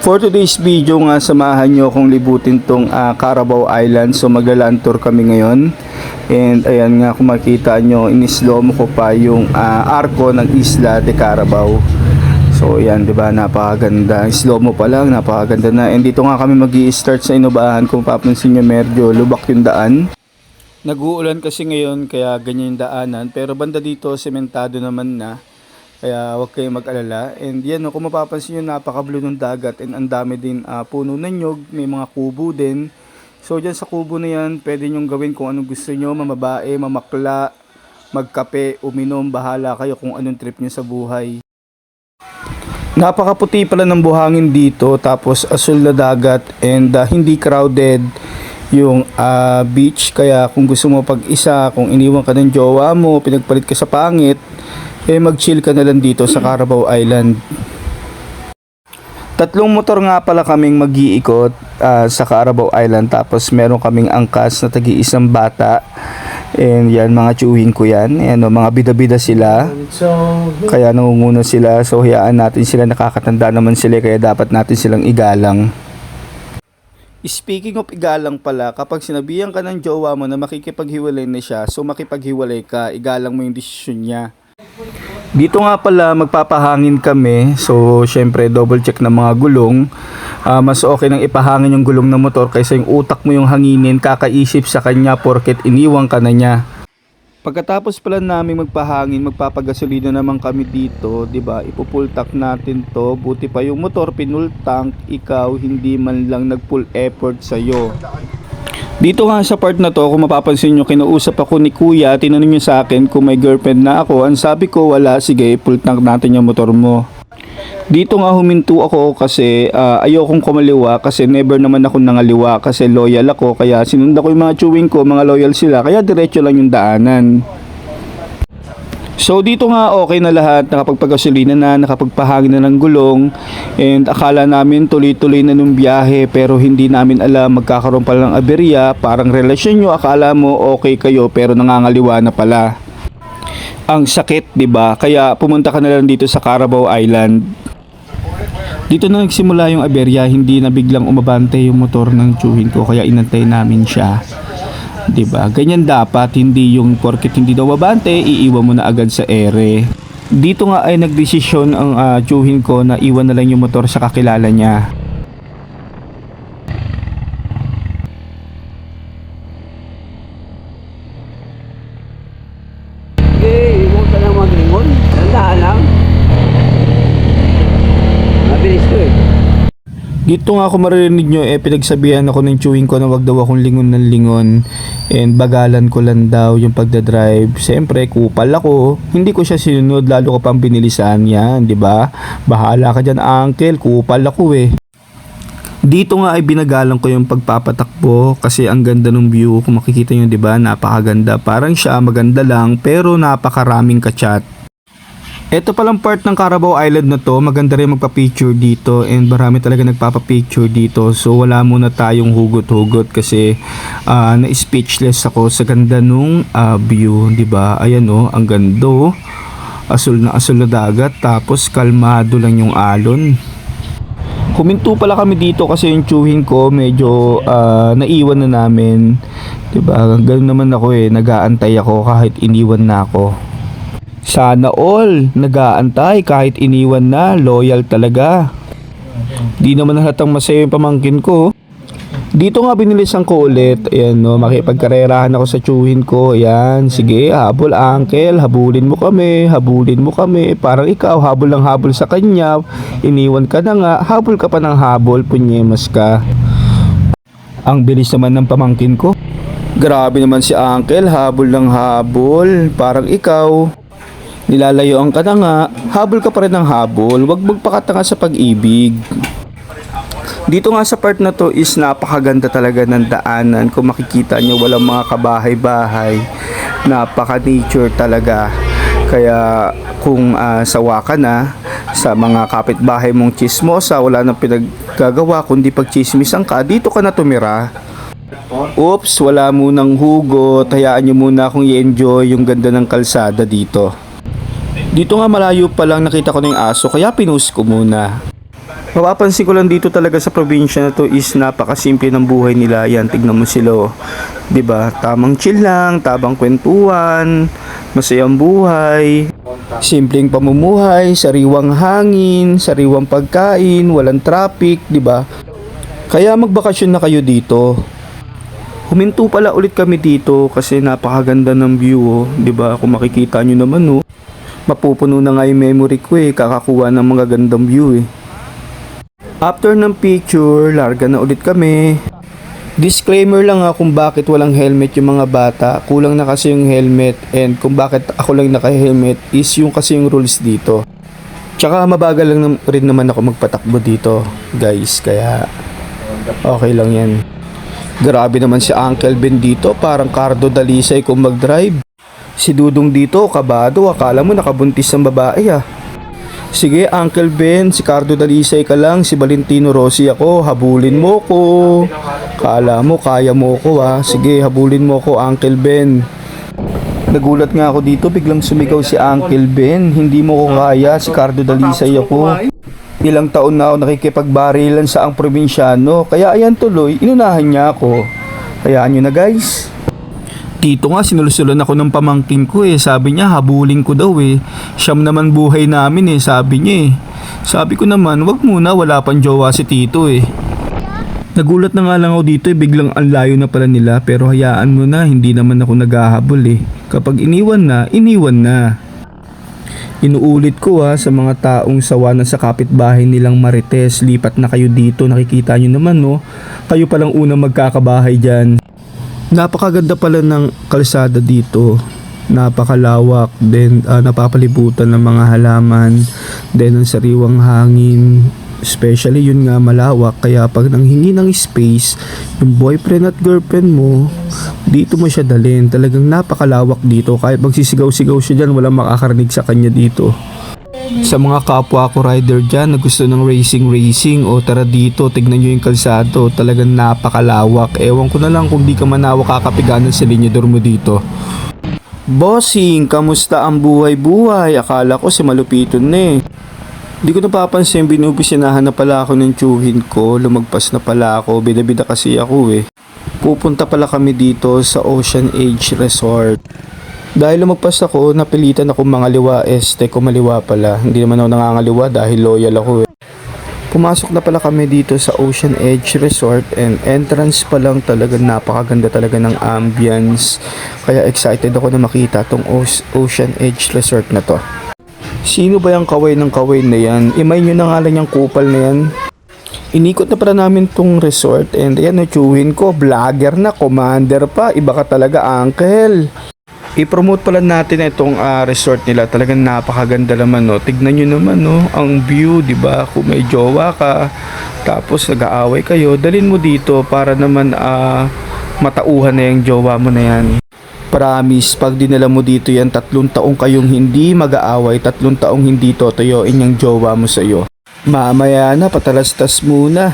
For today's video nga, samahan nyo akong libutin tong Carabao Island. So maglalaan tour kami ngayon. And ayan nga, kung makita nyo, in-slow mo ko pa yung arko ng Isla de Carabao. So ayan, diba, napakaganda. Slow mo pa lang, napakaganda na. And dito nga kami mag-i-start sa inubahan. Kung papansin nyo, medyo lubak yung daan. Nag-uulan kasi ngayon, kaya ganyan yung daanan. Pero banda dito, sementado naman na. Kaya huwag kayong mag-alala. And yan, kung mapapansin nyo, napaka-blue ng dagat. And ang dami din puno ng nyog. May mga kubo din. So dyan sa kubo na yan, pwede nyong gawin kung anong gusto nyo. Mamabae, mamakla, magkape, uminom. Bahala kayo kung anong trip nyo sa buhay. Napakaputi pala ng buhangin dito. Tapos asul na dagat. And hindi crowded yung beach. Kaya kung gusto mo pag-isa, kung iniwan ka ng jowa mo, pinagpalit ka sa pangit, mag-chill ka na lang dito sa Carabao Island. Tatlong motor nga pala kaming mag-iikot sa Carabao Island. Tapos meron kaming angkas na tagi-isang bata. And yan, mga chewing ko yan. Ayan, mga bida-bida sila. Kaya nangunguna sila. So hayaan natin sila, nakakatanda naman sila. Kaya dapat natin silang igalang. Speaking of igalang pala, kapag sinabihan ka ng jowa mo na makikipaghiwalay na siya, so makipaghiwalay ka, igalang mo yung desisyon niya. Dito nga pala magpapahangin kami. So syempre double check ng mga gulong. Mas okay nang ipahangin yung gulong ng motor kaysa yung utak mo yung hanginin, kakaisip sa kanya porket iniwang ka na niya. Pagkatapos pala namin magpahangin, magpapagasolina naman kami dito, 'di ba? Ipo-full tank natin 'to. Buti pa yung motor pinull tank, ikaw hindi man lang nag-full effort sa iyo. Dito nga sa part na to, kung mapapansin nyo, kinausap ako ni Kuya, tinanong niya sa akin kung may girlfriend na ako. Ang sabi ko, wala, sige, full tank natin yung motor mo. Dito nga huminto ako kasi ayokong kumaliwa kasi never naman ako nangaliwa kasi loyal ako. Kaya sinundan ko yung mga chewing ko, mga loyal sila, kaya diretso lang yung daanan. So dito nga okay na lahat, nakapagpagasolina na, nakapagpahangin na ng gulong. And akala namin tuloy-tuloy na nung biyahe, pero hindi namin alam magkakaroon pala ng aberya. Parang relasyon nyo, akala mo okay kayo pero nangangaliwa na pala. Ang sakit, 'di ba? Kaya pumunta ka na lang dito sa Carabao Island. Dito na nagsimula yung aberya, hindi na biglang umabante yung motor ng tsuhin ko, kaya inantay namin siya. 'Di ba? Ganyan dapat, hindi yung porket hindi daw mabante, iiwan mo na agad sa ere. Dito nga ay nagdesisyon ang tsuhin ko na iwan na lang yung motor sa kakilala niya. Okay, huwag ka lang maglingon. Tandaan lang. Mabilis to eh. Dito nga ako maririnig nyo, pinagsabihan ako ng chewing ko na wag daw akong lingon ng lingon. And bagalan ko lang daw yung pagdadrive. Siyempre, kupal ako. Hindi ko siya sinunod, lalo ko pang binilisan yan, di ba? Bahala ka dyan, uncle. Kupal ako eh. Dito nga ay binagalan ko yung pagpapatakbo kasi ang ganda ng view. Kung makikita nyo, di ba? Napakaganda. Parang siya maganda lang pero napakaraming kachat. Ito palang part ng Carabao Island na to, maganda rin magpa-picture dito and marami talaga nagpapa-picture dito. So wala muna tayong hugot-hugot kasi na-speechless ako sa ganda nung view, 'di ba? Ayan ang ganda oh. Asul na dagat, tapos kalmado lang yung alon. Huminto pala kami dito kasi yung tsuhin ko medyo naiwan na namin. 'Di ba? Ganoon naman ako nag-aantay ako kahit iniwan na ako. Sana all, nag-aantay kahit iniwan na, loyal talaga. Di naman halatang masaya yung pamangkin ko. Dito nga binilisan ko ulit, ayan makipagkarerahan ako sa tsuhin ko. Ayan, sige, habol uncle, habulin mo kami. Parang ikaw, habol lang habol sa kanya. Iniwan ka na nga, habol ka pa ng habol, punyemas ka. Ang bilis naman ng pamangkin ko. Grabe naman si uncle, habol lang habol, parang ikaw. Nilalayuan ka na nga, habol ka pa rin ng habol, wag magpakatanga sa pag-ibig. Dito nga sa part na to is napakaganda talaga ng daanan. Kung makikita nyo, walang mga kabahay-bahay, napaka-nature talaga. Kaya kung sawa ka na sa mga kapitbahay mong chismosa, wala nang pinaggagawa kundi pagchismisan ka, dito ka na tumira. Oops, wala munang hugot, hayaan nyo muna akong i-enjoy yung ganda ng kalsada dito. Dito nga malayo pa lang nakita ko na yung aso kaya pinost ko muna. Mapapansin ko lang dito talaga sa probinsya na to is napakasimple ng buhay nila. Yan, tignan mo sila, oh. 'Di ba? Tamang chill lang, tabang kwentuhan, masayang buhay. Simpleng pamumuhay, sariwang hangin, sariwang pagkain, walang traffic, 'di ba? Kaya magbakasyon na kayo dito. Huminto pala ulit kami dito kasi napakaganda ng view, oh. 'Di ba? Kung makikita nyo naman, oh. Mapupuno na nga yung memory ko eh, kakakuha ng mga gandang view eh. After ng picture, larga na ulit kami. Disclaimer lang kung bakit walang helmet yung mga bata. Kulang na kasi yung helmet, and kung bakit ako lang naka-helmet is yung kasi yung rules dito. Tsaka mabagal lang rin naman ako magpatakbo dito, guys, kaya okay lang yan. Grabe naman si Uncle Ben dito, parang Cardo Dalisay kung mag-drive. Si Dudong dito, kabado, akala mo nakabuntis ng babae ah. Sige Uncle Ben, si Cardo Dalisay ka lang, si Valentino Rossi ako, habulin mo ko. Kala mo, kaya mo ko ah. Sige, habulin mo ko Uncle Ben. Nagulat nga ako dito, biglang sumigaw si Uncle Ben. Hindi mo ko kaya, si Cardo Dalisay ako. Ilang taon na ako nakikipagbarilan sa ang probinsyano, kaya ayan tuloy, inunahan niya ako. Hayaan nyo na guys. Dito nga sinulusulan ako ng pamangking ko eh. Sabi niya habulin ko daw eh. Siyam naman buhay namin eh, sabi niya eh. Sabi ko naman, wag muna, wala pang jowa si Tito eh. Nagulat na nga lang ako dito eh, biglang ang layo na pala nila. Pero hayaan mo na, hindi naman ako naghahabol eh. Kapag iniwan na, iniwan na. Inuulit ko sa mga taong sawa na sa kapitbahay nilang Marites, lipat na kayo dito, nakikita nyo naman no. Kayo palang unang magkakabahay dyan. Napakaganda pala ng kalsada dito. Napakalawak, then napapalibutan ng mga halaman, then ang sariwang hangin. Especially yun nga malawak, kaya pag nanghingi ng space yung boyfriend at girlfriend mo, dito mo siya dalhin. Talagang napakalawak dito, kahit magsisigaw-sigaw siya dyan, walang makakarinig sa kanya dito. Sa mga kapwa ko rider dyan na gusto ng racing, o tara dito, tignan nyo yung kalsado, talagang napakalawak. Ewan ko na lang kung di ka manawa kakapiganan sa linyador mo dito. Bossing, kamusta ang buhay-buhay? Akala ko si malupiton na eh. Di ko napapansin, binubisinahan na pala ako ng tiyuhin ko, lumagpas na pala ako, bida-bida kasi ako eh. Pupunta pala kami dito sa Ocean Edge Resort. Dahil lumagpas ako, napilitan ako mangaliwa, kumaliwa pala. Hindi naman ako nangangaliwa dahil loyal ako eh. Pumasok na pala kami dito sa Ocean Edge Resort, and entrance pa lang talaga napakaganda talaga ng ambience. Kaya excited ako na makita tong Ocean Edge Resort na to. Sino ba yung kaway ng kaway na yan? Imay nyo na nga lang yung kupal na yan. Inikot na pala namin tong resort, and ayan na tiyuhin ko, vlogger na, commander pa, iba ka talaga Uncle. I-promote pala natin itong resort nila. Talagang napakaganda naman no. Tignan nyo naman no, ang view, 'di ba? Kung may jowa ka, tapos nag-aaway kayo, dalhin mo dito para naman matauhan na yung jowa mo na yan. Promise, pag dinala mo dito yan, 3 taong kayong hindi mag-aaway, 3 taong hindi totoyoin yung jowa mo sa'yo. Mamaya na, patalastas muna.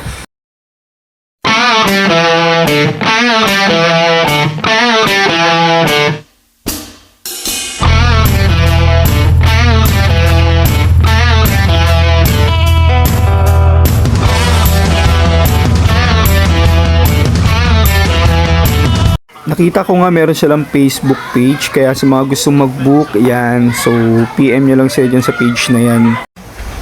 Nakita ko nga meron silang Facebook page, kaya sa mga gustong mag-book, yan, so PM nyo lang sila dyan sa page na yan.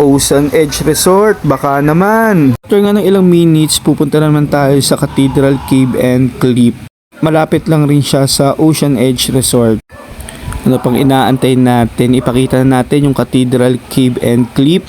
Ocean Edge Resort, baka naman. After nga ng ilang minutes, pupunta naman tayo sa Cathedral Cave and Cliff. Malapit lang rin siya sa Ocean Edge Resort. Ano pang inaantay natin? Ipakita na natin yung Cathedral Cave and Cliff.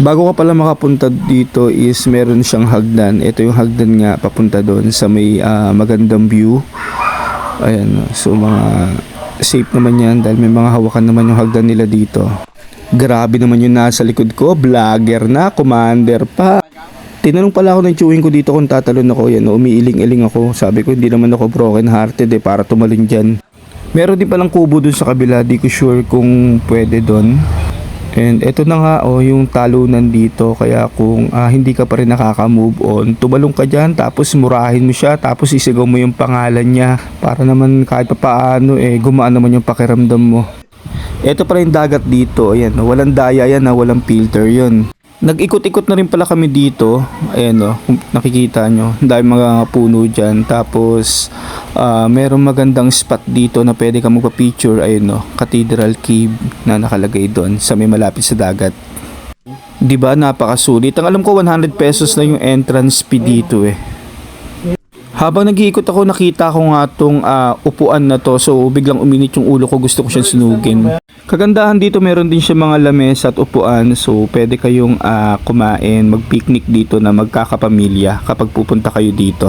Bago ka pala makapunta dito is meron siyang hagdan. Ito yung hagdan nga papunta doon sa may magandang view. Ayan, so mga safe naman yan dahil may mga hawakan naman yung hagdan nila dito. Grabe naman yung nasa likod ko, vlogger na, commander pa. Tinanong pala ako ng chewing ko dito kung tatalon ako. Yan, umiiling-iling ako. Sabi ko hindi naman ako broken hearted para tumalon dyan. Meron din palang kubo dun sa kabila, di ko sure kung pwede dun. And eto na nga yung talunan dito, kaya kung hindi ka pa rin nakaka-move on, tumalong ka dyan tapos murahin mo siya tapos isigaw mo yung pangalan niya para naman kahit pa paano gumaan naman yung pakiramdam mo. Eto pa rin dagat dito, ayan, walang daya yan, walang filter yon. Nag-ikot-ikot na rin pala kami dito. Ayan kung nakikita nyo, dahil mga puno dyan. Tapos merong magandang spot dito na pwede ka magpa-picture. Ayun Cathedral Cave na nakalagay doon sa may malapit sa dagat. Diba napakasulit. Ang alam ko 100 pesos na yung entrance fee dito Habang nag-iikot ako, nakita ko nga tong upuan na to. So biglang uminit yung ulo ko, gusto ko siyang sunugin. Kagandahan dito, meron din siya mga lamesa at upuan. So pwede kayong kumain, mag-picnic dito na magkakapamilya kapag pupunta kayo dito.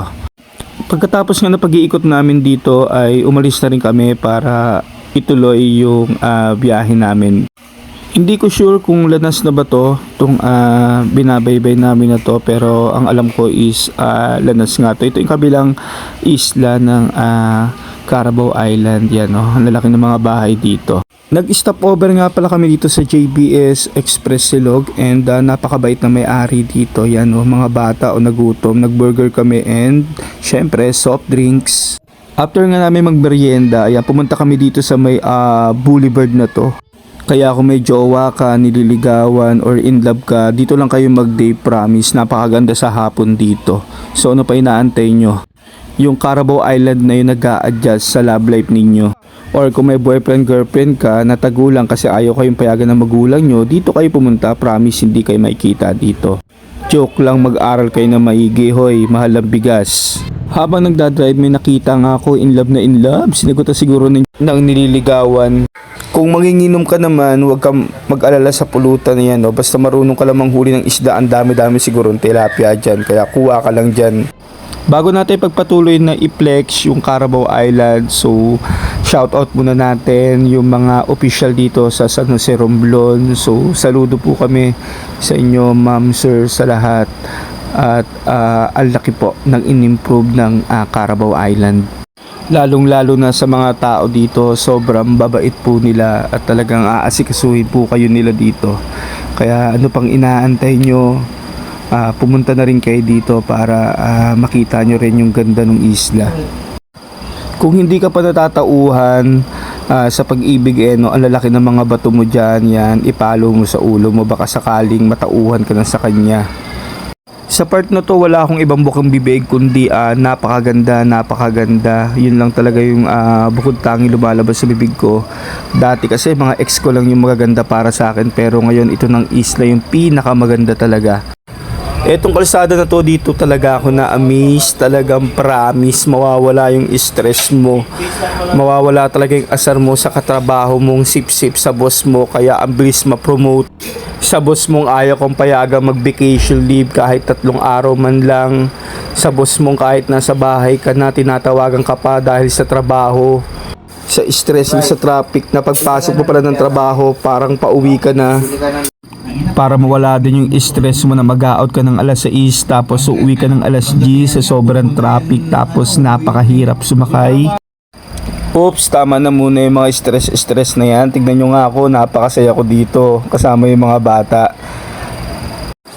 Pagkatapos nga na pag-iikot namin dito ay umalis na rin kami para ituloy yung biyahe namin. Hindi ko sure kung lanas na ba to, itong binabaybay namin na to, pero ang alam ko is lanas nga to. Ito yung kabilang isla ng Carabao Island, yan ang lalaki ng mga bahay dito. Nag-stop over nga pala kami dito sa JBS Express Silog and napakabait na may-ari dito, yan mga bata nagutom, nag-burger kami and syempre soft drinks. After nga namin magmerienda, ayan, pumunta kami dito sa may boulevard na to. Kaya kung may jowa ka, nililigawan or in love ka, dito lang kayo mag-day, promise. Napakaganda sa hapon dito. So ano pa inaantay nyo? Yung Carabao Island na yun nag-a-adjust sa love life ninyo. Or kung may boyfriend, girlfriend ka, natagulang kasi ayaw kayong payagan ng magulang nyo, dito kayo pumunta, promise hindi kayo makikita dito. Joke lang, mag-aral kayo na maigi, hoy, mahal ang bigas. Habang nagdadrive may nakita nga ako in love na in love. Sinagot na siguro ng nililigawan. Kung manginginom ka naman, huwag kang mag-alala sa pulutan na yan. Basta marunong ka lang manghuli ng isda, ang dami-dami siguro ng tilapia dyan. Kaya kuha ka lang dyan. Bago natin pagpatuloy na i-flex yung Carabao Island, so shoutout muna natin yung mga official dito sa San Jose Romblon. So saludo po kami sa inyo, ma'am, sir, sa lahat. At ang laki po ng in-improve ng Carabao Island. Lalong-lalo na sa mga tao dito, sobrang babait po nila at talagang aasikasuhin po kayo nila dito. Kaya ano pang inaantay nyo, pumunta na rin kayo dito para makita nyo rin yung ganda ng isla. Kung hindi ka pa natatauhan sa pag-ibig ang lalaki ng mga bato mo dyan, yan, ipalo mo sa ulo mo, baka sakaling matauhan ka na sa kanya. Sa part na to wala akong ibang bukang bibig kundi napakaganda. Yun lang talaga yung bukod tangi lumalabas sa bibig ko. Dati kasi mga ex ko lang yung magaganda para sa akin, pero ngayon ito ng isla yung pinakamaganda talaga. Etong kalsada na to, dito talaga ako na-amaze, talagang promise, mawawala yung stress mo. Mawawala talaga yung asar mo sa katrabaho mong sip-sip sa boss mo, kaya ang bilis ma-promote. Sa boss mong ayaw kong payagang mag-vacation leave kahit 3 araw man lang. Sa boss mong kahit nasa bahay ka na, tinatawagan ka pa dahil sa trabaho. Sa stress mo sa traffic na pagpasok mo pala ng trabaho, parang pauwi ka na. Para mawala din yung stress mo na mag-out ka ng alas 6 tapos uuwi ka ng alas 10 sa sobrang traffic tapos napakahirap sumakay. Oops, tama na muna yung mga stress na yan. Tignan nyo nga ako, napakasaya ko dito kasama yung mga bata.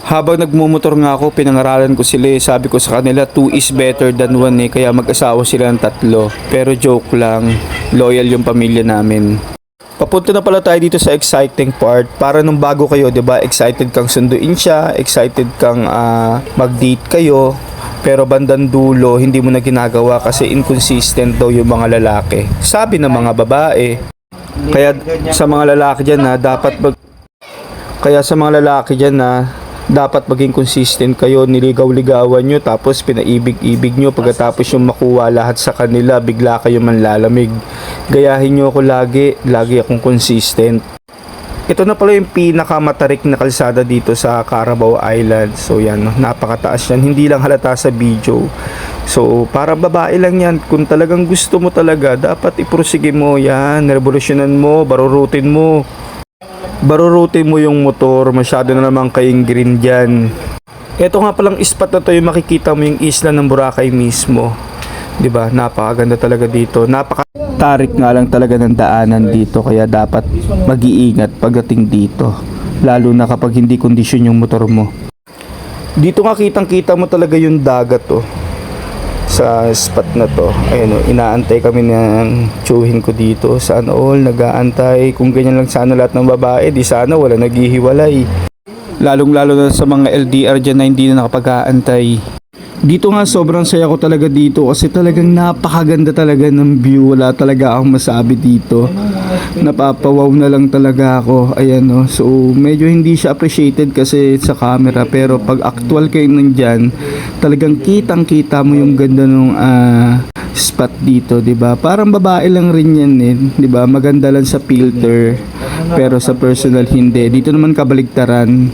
Habang nagmumotor nga ako, pinangaralan ko sila. Sabi ko sa kanila, 2 is better than 1 kaya mag-asawa sila ng 3. Pero joke lang, loyal yung pamilya namin. Papunta na pala tayo dito sa exciting part. Para nung bago kayo, 'di ba? Excited kang sunduin siya, excited kang mag-date kayo. Pero bandang dulo, hindi mo na ginagawa kasi inconsistent daw yung mga lalaki. Sabi ng mga babae. Kaya sa mga lalaki diyan dapat maging consistent kayo, niligaw-ligawan nyo tapos pinaibig-ibig nyo, pagkatapos yung makuha lahat sa kanila bigla kayo manlalamig. Gayahin nyo ako lagi akong consistent. Ito na pala yung pinakamatarik na kalsada dito sa Carabao Island. So yan, napakataas yan. Hindi lang halata sa video. So para babae lang yan. Kung talagang gusto mo talaga, dapat iprosige mo yan. Revolusyonan mo, barurutin mo. Barurutin mo yung motor. Masyado na naman kayong green dyan. Ito nga palang spot na to, yung makikita mo yung isla ng Boracay mismo. 'Di ba? Napakaganda talaga dito. Napaka-tarik nga lang talaga ng daanan dito, kaya dapat mag-iingat pagdating dito. Lalo na kapag hindi kondisyon yung motor mo. Dito nga kitang-kita mo talaga yung dagat sa spot na to. Ayun inaantay kami ng tsuhin ko dito. Sana all nag-aantay. Kung ganyan lang sana lahat ng babae, di sana wala naghihiwalay. Lalong-lalo na sa mga LDR dyan na hindi na nakapag-aantay. Dito nga sobrang saya ko talaga dito kasi talagang napakaganda talaga ng view. Wala talaga akong masabi dito. Napapawaw na lang talaga ako. Ayan So medyo hindi siya appreciated kasi sa camera, pero pag actual kayo nandyan, talagang kitang-kita mo yung ganda ng spot dito, 'di ba? Parang babae lang rin 'yan 'di ba? Maganda lang sa filter, pero sa personal hindi. Dito naman kabaligtaran.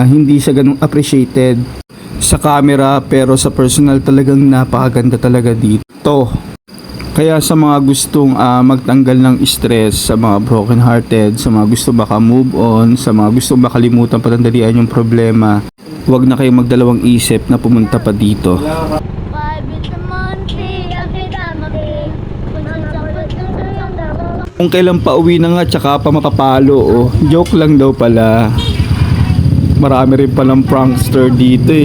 Hindi siya ganun appreciated sa camera, pero sa personal talagang napakaganda talaga dito. Kaya sa mga gustong magtanggal ng stress, sa mga broken hearted, sa mga gusto baka move on, sa mga gustong makalimutan patandalian yung problema, huwag na kayong magdalawang isip na pumunta pa dito. Kung kailan pa uwi na nga tsaka pa mapapalo joke lang daw pala. Marami rin palang prankster dito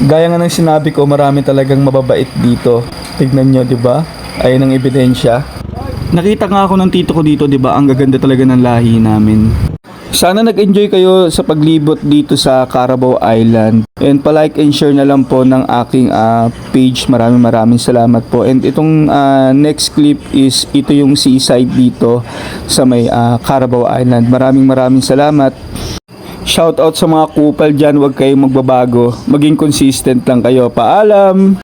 Gaya nga ng sinabi ko, marami talagang mababait dito. Tignan nyo, 'di ba? Ayun ang ebidensya. Nakita nga ako ng tito ko dito, 'di ba? Ang gaganda talaga ng lahi namin. Sana nag-enjoy kayo sa paglibot dito sa Carabao Island. And pa-like and share na lang po ng aking page. Maraming salamat po. And itong next clip is ito yung seaside dito sa may Carabao Island. Maraming salamat. Shout out sa mga kupal dyan, huwag kayong magbabago. Maging consistent lang kayo. Paalam!